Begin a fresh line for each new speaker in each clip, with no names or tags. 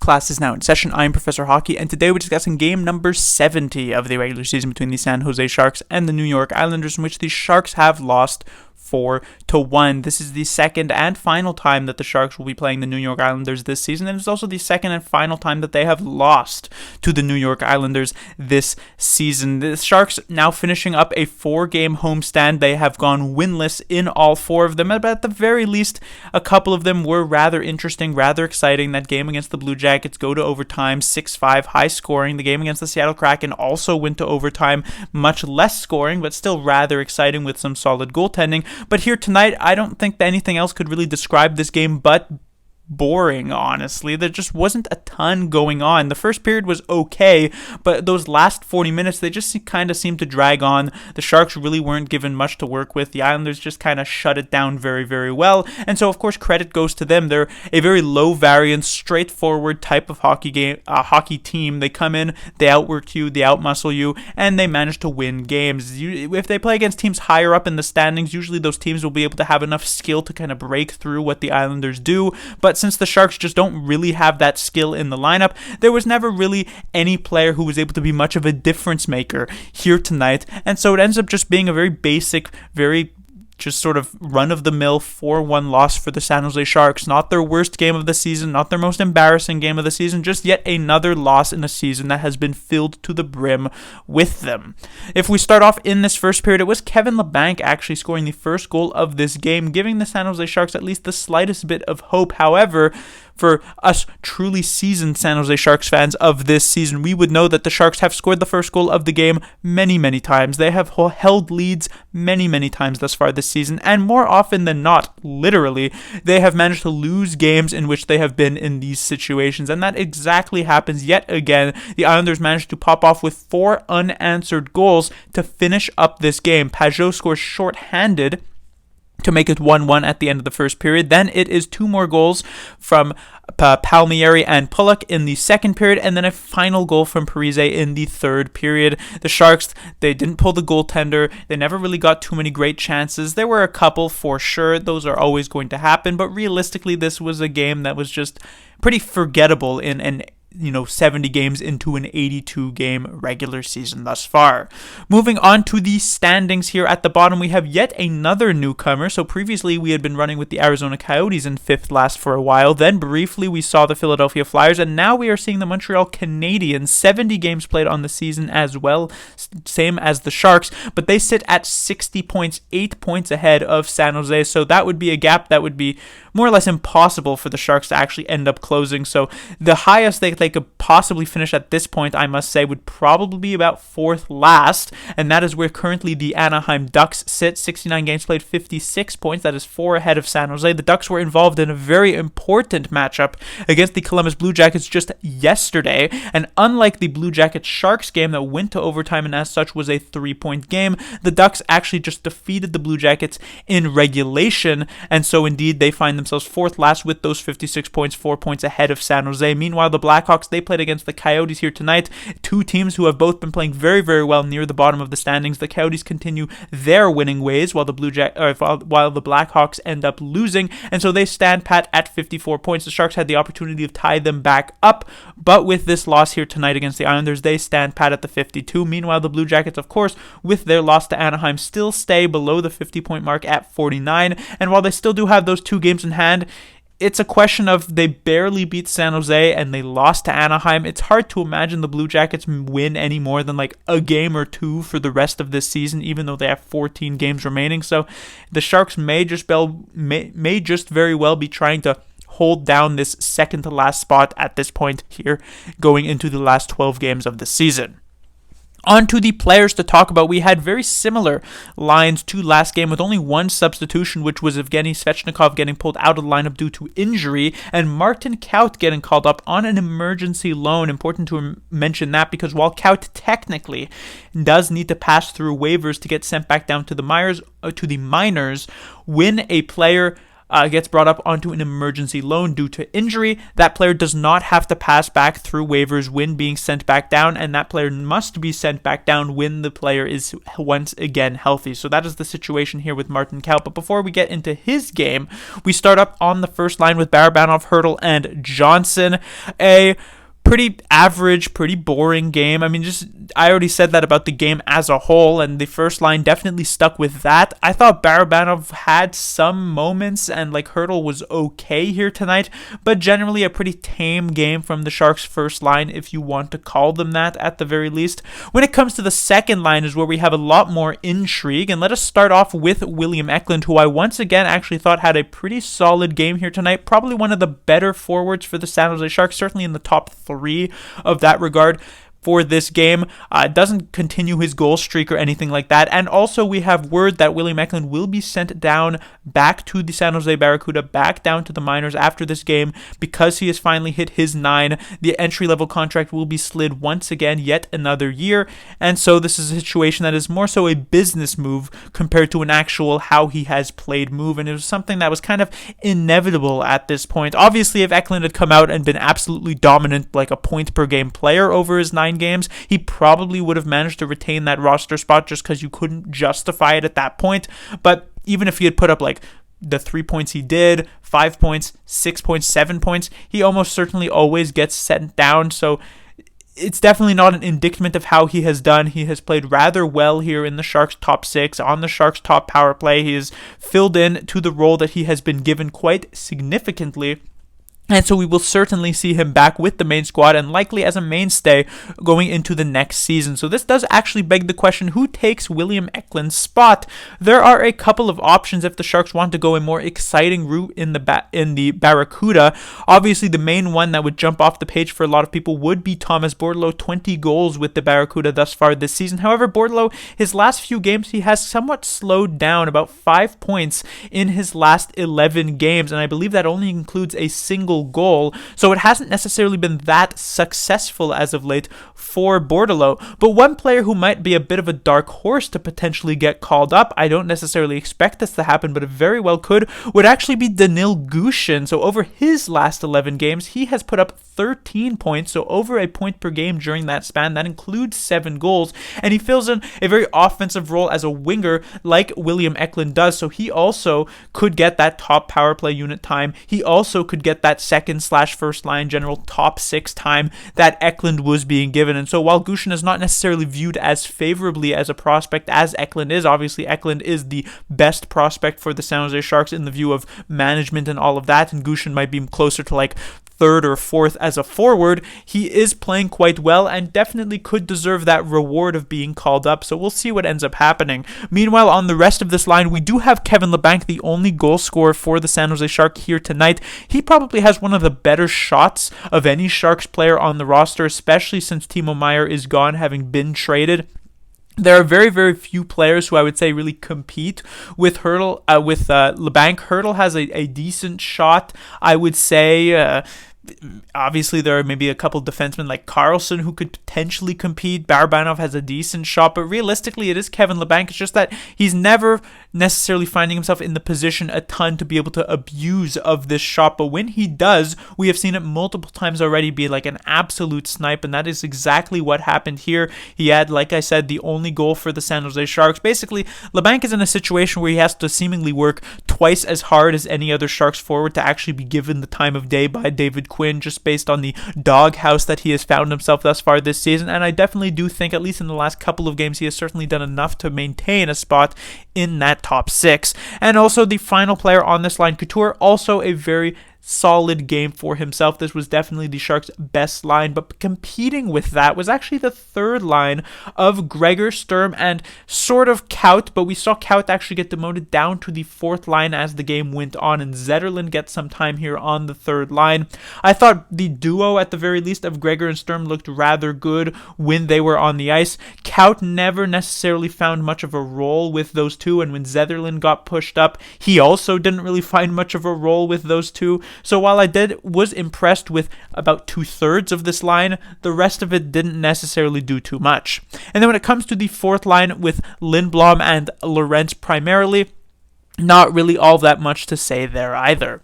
class is now in session. I am Professor Hockey, and today we're discussing game number 70 of the regular season between the San Jose Sharks and the New York Islanders, in which the Sharks have lost 4-1. This is the second and final time that the Sharks will be playing the New York Islanders this season, and it's also the second and final time that they have lost to the New York Islanders this season. The Sharks now finishing up a 4-game homestand. They have gone winless in all 4 of them, but at the very least, a couple of them were rather interesting, rather exciting. That game against the Blue Jackets go to overtime, 6-5, high scoring. The game against the Seattle Kraken also went to overtime, much less scoring, but still rather exciting with some solid goaltending. But here tonight, I don't think that anything else could really describe this game but boring, honestly. There just wasn't a ton going on. The first period was okay, but those last 40 minutes, they just kind of seemed to drag on. The Sharks really weren't given much to work with. The Islanders just kind of shut it down very, very well. And so, of course, credit goes to them. They're a very low variance, straightforward type of hockey team. They come in, they outwork you, they outmuscle you, and they manage to win games. If they play against teams higher up in the standings, usually those teams will be able to have enough skill to kind of break through what the Islanders do. But since the Sharks just don't really have that skill in the lineup, there was never really any player who was able to be much of a difference maker here tonight. And so it ends up just being a very basic, very just sort of run-of-the-mill 4-1 loss for the San Jose Sharks. Not their worst game of the season, not their most embarrassing game of the season, just yet another loss in a season that has been filled to the brim with them. If we start off in this first period, it was Kevin Labanc actually scoring the first goal of this game, giving the San Jose Sharks at least the slightest bit of hope. However, for us truly seasoned San Jose Sharks fans of this season, we would know that the Sharks have scored the first goal of the game many, many times. They have held leads many, many times thus far this season, and more often than not, literally, they have managed to lose games in which they have been in these situations, and that exactly happens yet again. The Islanders managed to pop off with 4 unanswered goals to finish up this game. Pajot scores shorthanded to make it 1-1 at the end of the first period. Then it is 2 more goals from Palmieri and Pulock in the second period, and then a final goal from Parise in the third period. The Sharks, they didn't pull the goaltender. They never really got too many great chances. There were a couple for sure. Those are always going to happen, but realistically, this was a game that was just pretty forgettable in an 70 games into an 82-game regular season thus far. Moving on to the standings here at the bottom, we have yet another newcomer. So previously we had been running with the Arizona Coyotes in 5th last for a while. Then briefly we saw the Philadelphia Flyers, and now we are seeing the Montreal Canadiens. 70 games played on the season as well, same as the Sharks, but they sit at 60 points, 8 points ahead of San Jose. So that would be a gap that would be more or less impossible for the Sharks to actually end up closing. So the highest they could possibly finish at this point, I must say, would probably be about 4th last, and that is where currently the Anaheim Ducks sit. 69 games played, 56 points. That is 4 ahead of San Jose. The Ducks were involved in a very important matchup against the Columbus Blue Jackets just yesterday, and unlike the Blue Jackets Sharks game that went to overtime and as such was a 3-point game, the Ducks actually just defeated the Blue Jackets in regulation, and so indeed they find themselves 4th last with those 56 points, 4 points ahead of San Jose. Meanwhile, the Blackhawks, they played against the Coyotes here tonight. 2 teams who have both been playing very, very well near the bottom of the standings. The Coyotes continue their winning ways while the Blackhawks end up losing, and so they stand pat at 54 points. The Sharks had the opportunity to tie them back up, but with this loss here tonight against the Islanders, they stand pat at the 52. Meanwhile, the Blue Jackets, of course, with their loss to Anaheim, still stay below the 50-point mark at 49, and while they still do have those 2 games in hand, it's a question of they barely beat San Jose and they lost to Anaheim. It's hard to imagine the Blue Jackets win any more than like a game or 2 for the rest of this season, even though they have 14 games remaining. So the Sharks may just very well be trying to hold down this second to last spot at this point here, going into the last 12 games of the season. On to the players to talk about. We had very similar lines to last game with only one substitution, which was Evgeny Svechnikov getting pulled out of the lineup due to injury, and Martin Kaut getting called up on an emergency loan. Important to mention that because while Kaut technically does need to pass through waivers to get sent back down to the minors, when a player gets brought up onto an emergency loan due to injury, that player does not have to pass back through waivers when being sent back down, and that player must be sent back down when the player is once again healthy. So that is the situation here with Martin Kaut. But before we get into his game, we start up on the first line with Barabanov, Hertl, and Johnson. A pretty average, pretty boring game. I mean, I already said that about the game as a whole, and the first line definitely stuck with that. I thought Barabanov had some moments, and like Hertl was okay here tonight, but generally a pretty tame game from the Sharks' first line, if you want to call them that at the very least. When it comes to the second line is where we have a lot more intrigue, and let us start off with William Eklund, who I once again actually thought had a pretty solid game here tonight. Probably one of the better forwards for the San Jose Sharks, certainly in the top 3 of that regard for this game. Doesn't continue his goal streak or anything like that. And also we have word that William Eklund will be sent down back to the San Jose Barracuda, back down to the minors after this game, because he has finally hit his 9. The entry-level contract will be slid once again, yet another year. And so this is a situation that is more so a business move compared to an actual how he has played move. And it was something that was kind of inevitable at this point. Obviously, if Eklund had come out and been absolutely dominant, like a point per game player over his 9 games, he probably would have managed to retain that roster spot just because you couldn't justify it at that point. But even if he had put up like the 3 points he did, 5 points, 6 points, 7 points, he almost certainly always gets sent down. So it's definitely not an indictment of how he has done. He has played rather well here in the Sharks' top 6, on the Sharks' top power play. He has filled in to the role that he has been given quite significantly. And so we will certainly see him back with the main squad and likely as a mainstay going into the next season. So this does actually beg the question, who takes William Eklund's spot? There are a couple of options if the Sharks want to go a more exciting route in the Barracuda. Obviously, the main one that would jump off the page for a lot of people would be Thomas Bordeleau, 20 goals with the Barracuda thus far this season. However, Bordeleau, his last few games, he has somewhat slowed down, about 5 points in his last 11 games, and I believe that only includes a single goal, so it hasn't necessarily been that successful as of late for Bordeleau. But one player who might be a bit of a dark horse to potentially get called up, I don't necessarily expect this to happen, but it very well could, would actually be Danil Gushchin. So over his last 11 games, he has put up 13 points, so over a point per game during that span. That includes 7 goals, and he fills in a very offensive role as a winger like William Eklund does, so he also could get that top power play unit time. He also could get that second/first line general top 6 time that Eklund was being given. And so while Gushchin is not necessarily viewed as favorably as a prospect as Eklund is, obviously Eklund is the best prospect for the San Jose Sharks in the view of management and all of that, and Gushchin might be closer to like 3rd or 4th as a forward. He is playing quite well and definitely could deserve that reward of being called up, so we'll see what ends up happening. Meanwhile, on the rest of this line, we do have Kevin Labanc, the only goal scorer for the San Jose Sharks here tonight. He probably has one of the better shots of any Sharks player on the roster, especially since Timo Meier is gone, having been traded. There are very, very few players who I would say really compete with Hertl, Labanc. Hertl has a decent shot, I would say. Obviously, there are maybe a couple defensemen like Carlson who could potentially compete. Barabanov has a decent shot, but realistically, it is Kevin Labanc. It's just that he's never necessarily finding himself in the position a ton to be able to abuse of this shot. But when he does, we have seen it multiple times already be like an absolute snipe, and that is exactly what happened here. He had, like I said, the only goal for the San Jose Sharks. Basically, Labanc is in a situation where he has to seemingly work twice as hard as any other Sharks forward to actually be given the time of day by David Quinn, just based on the doghouse that he has found himself thus far this season. And I definitely do think, at least in the last couple of games, he has certainly done enough to maintain a spot in that top 6. And also the final player on this line, Couture, also a very solid game for himself. This was definitely the Sharks' best line, but competing with that was actually the third line of Gregor, Sturm, and sort of Kaut, but we saw Kaut actually get demoted down to the 4th line as the game went on, and Zetterlund gets some time here on the 3rd line. I thought the duo, at the very least, of Gregor and Sturm looked rather good when they were on the ice. Kaut never necessarily found much of a role with those two, and when Zetterlund got pushed up, he also didn't really find much of a role with those two. So while I was impressed with about 2/3 of this line, the rest of it didn't necessarily do too much. And then when it comes to the 4th line with Lindblom and Lorentz primarily, not really all that much to say there either.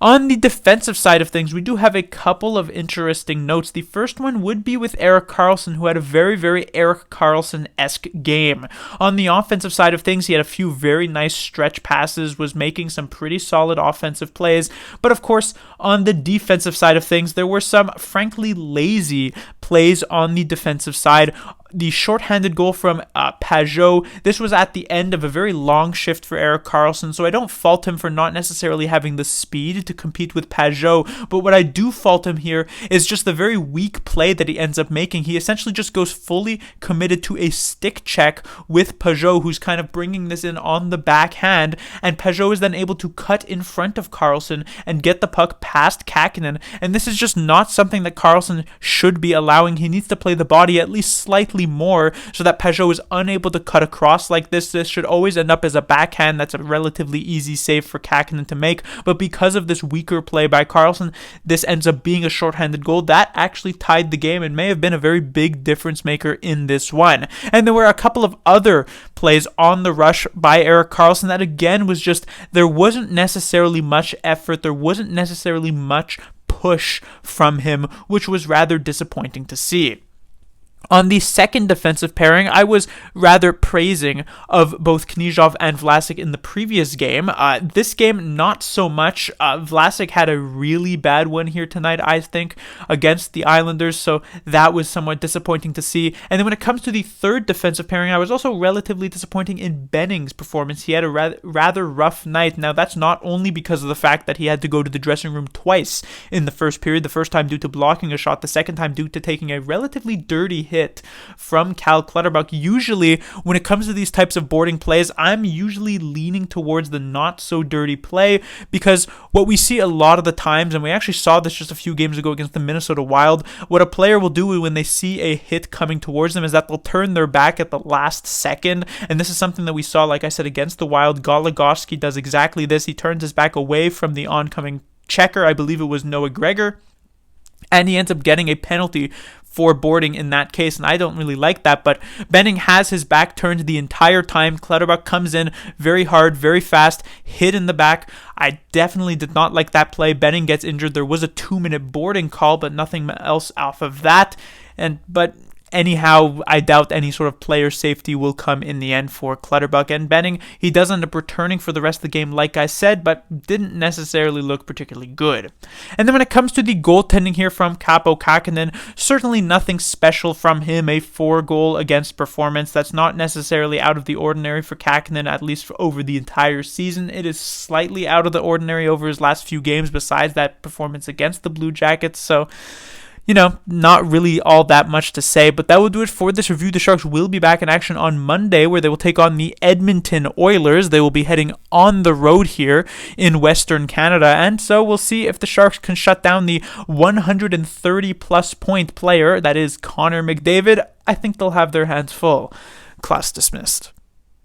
On the defensive side of things, we do have a couple of interesting notes. The first one would be with Erik Karlsson, who had a very, very Erik Karlsson-esque game. On the offensive side of things, he had a few very nice stretch passes, was making some pretty solid offensive plays. But of course, on the defensive side of things, there were some frankly lazy plays on the defensive side. The shorthanded goal from Pageau, this was at the end of a very long shift for Erik Karlsson, so I don't fault him for not necessarily having the speed to compete with Pageau, but what I do fault him here is just the very weak play that he ends up making. He essentially just goes fully committed to a stick check with Pageau, who's kind of bringing this in on the backhand, and Pageau is then able to cut in front of Karlsson and get the puck past Kähkönen, and this is just not something that Karlsson should be allowing. He needs to play the body at least slightly more so that Pageau is unable to cut across like this. This should always end up as a backhand. That's a relatively easy save for Kähkönen to make, but because of this weaker play by Karlsson, this ends up being a shorthanded goal. That actually tied the game and may have been a very big difference maker in this one. And there were a couple of other plays on the rush by Erik Karlsson that again was just, there wasn't necessarily much effort, there wasn't necessarily much push from him, which was rather disappointing to see. On the second defensive pairing, I was rather praising of both Knyzhov and Vlasic in the previous game. This game, not so much. Vlasic had a really bad one here tonight, I think, against the Islanders, so that was somewhat disappointing to see. And then when it comes to the third defensive pairing, I was also relatively disappointing in Benning's performance. He had a rather rough night. Now, that's not only because of the fact that he had to go to the dressing room twice in the first period, the first time due to blocking a shot, the second time due to taking a relatively dirty hit from Cal Clutterbuck. Usually, when it comes to these types of boarding plays, I'm usually leaning towards the not so dirty play, because what we see a lot of the times, and we actually saw this just a few games ago against the Minnesota Wild, what a player will do when they see a hit coming towards them is that they'll turn their back at the last second, and this is something that we saw, like I said, against the Wild. Goligoski does exactly this. He turns his back away from the oncoming checker. I believe it was Noah Gregor, and he ends up getting a penalty for boarding in that case, and I don't really like that, but Benning has his back turned the entire time. Clutterbuck comes in very hard, very fast, hit in the back. I definitely did not like that play. Benning gets injured. There was a 2-minute boarding call, but nothing else off of that. But anyhow, I doubt any sort of player safety will come in the end for Clutterbuck. And Benning, he does end up returning for the rest of the game, like I said, but didn't necessarily look particularly good. And then when it comes to the goaltending here from Kaapo Kähkönen, certainly nothing special from him. A 4-goal against performance. That's not necessarily out of the ordinary for Kähkönen, at least for over the entire season. It is slightly out of the ordinary over his last few games besides that performance against the Blue Jackets. So, not really all that much to say, but that will do it for this review. The Sharks will be back in action on Monday, where they will take on the Edmonton Oilers. They will be heading on the road here in Western Canada, and so we'll see if the Sharks can shut down the 130-plus point player, that is Connor McDavid. I think they'll have their hands full. Class dismissed.